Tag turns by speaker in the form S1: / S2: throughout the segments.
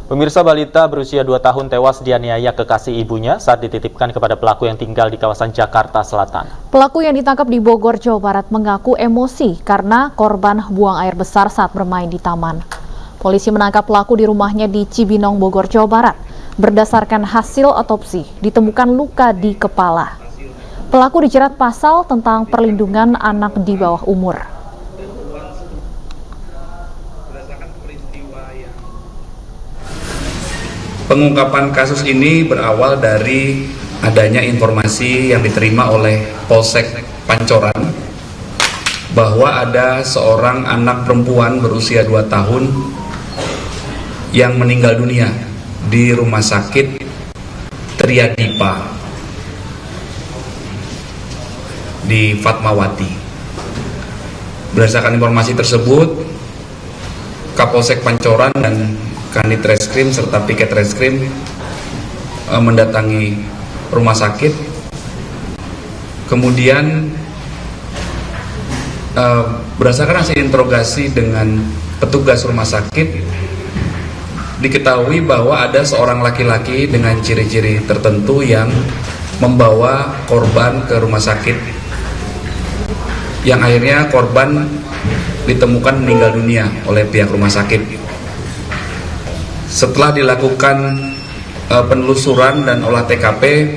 S1: Pemirsa, balita berusia 2 tahun tewas dianiaya kekasih ibunya saat dititipkan kepada pelaku yang tinggal di kawasan Jakarta Selatan.
S2: Pelaku yang ditangkap di Bogor, Jawa Barat mengaku emosi karena korban buang air besar saat bermain di taman. Polisi menangkap pelaku di rumahnya di Cibinong, Bogor, Jawa Barat. Berdasarkan hasil otopsi, ditemukan luka di kepala. Pelaku dijerat pasal tentang perlindungan anak di bawah umur.
S3: Pengungkapan kasus ini berawal dari adanya informasi yang diterima oleh Polsek Pancoran bahwa ada seorang anak perempuan berusia 2 tahun yang meninggal dunia di rumah sakit Triadipa di Fatmawati. Berdasarkan informasi tersebut, Kapolsek Pancoran dan Kanit Reskrim serta Piket Reskrim mendatangi rumah sakit. Kemudian berdasarkan hasil interogasi dengan petugas rumah sakit, diketahui bahwa ada seorang laki-laki dengan ciri-ciri tertentu yang membawa korban ke rumah sakit, yang akhirnya korban ditemukan meninggal dunia oleh pihak rumah sakit. Setelah dilakukan penelusuran dan olah TKP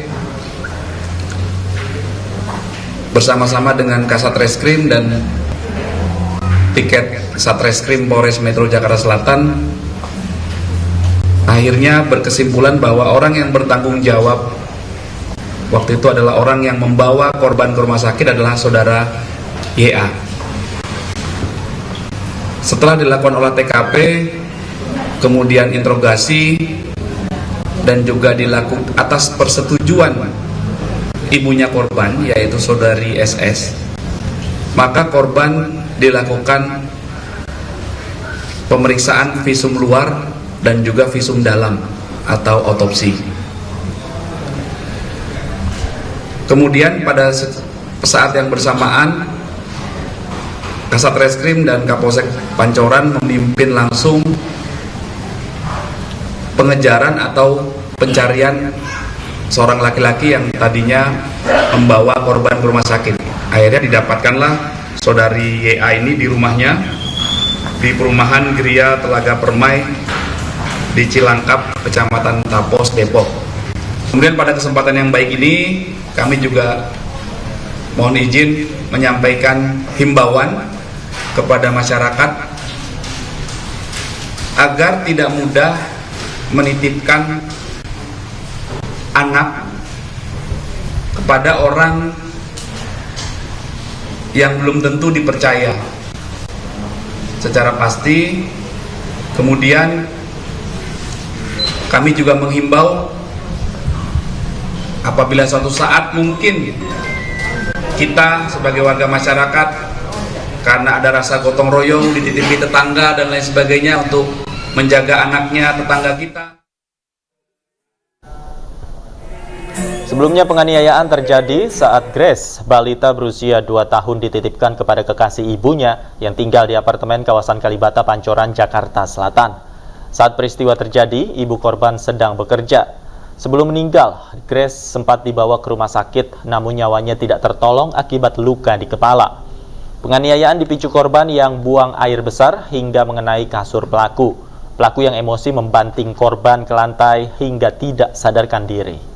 S3: bersama-sama dengan Kasat Reskrim dan Piket Satreskrim Polres Metro Jakarta Selatan, akhirnya berkesimpulan bahwa orang yang bertanggung jawab waktu itu adalah orang yang membawa korban ke rumah sakit adalah saudara YA. Setelah dilakukan olah TKP, kemudian interogasi, dan juga dilakukan atas persetujuan ibunya korban, yaitu saudari SS, maka korban dilakukan pemeriksaan visum luar dan juga visum dalam atau otopsi. Kemudian pada saat yang bersamaan, Kasat Reskrim dan Kapolsek Pancoran memimpin langsung pengejaran atau pencarian seorang laki-laki yang tadinya membawa korban ke rumah sakit. Akhirnya didapatkanlah saudari YA ini di rumahnya di perumahan Gria Telaga Permai di Cilangkap, Kecamatan Tapos, Depok. Kemudian pada kesempatan yang baik ini kami juga mohon izin menyampaikan himbauan kepada masyarakat agar tidak mudah menitipkan anak kepada orang yang belum tentu dipercaya secara pasti. Kemudian kami juga menghimbau apabila suatu saat mungkin kita sebagai warga masyarakat karena ada rasa gotong royong dititipi tetangga dan lain sebagainya untuk menjaga anaknya tetangga kita.
S1: Sebelumnya penganiayaan terjadi saat Grace, balita berusia 2 tahun dititipkan kepada kekasih ibunya yang tinggal di apartemen kawasan Kalibata, Pancoran, Jakarta Selatan. Saat peristiwa terjadi, ibu korban sedang bekerja. Sebelum meninggal, Grace sempat dibawa ke rumah sakit, namun nyawanya tidak tertolong akibat luka di kepala. Penganiayaan dipicu korban yang buang air besar hingga mengenai kasur pelaku. Pelaku yang emosi membanting korban ke lantai hingga tidak sadarkan diri.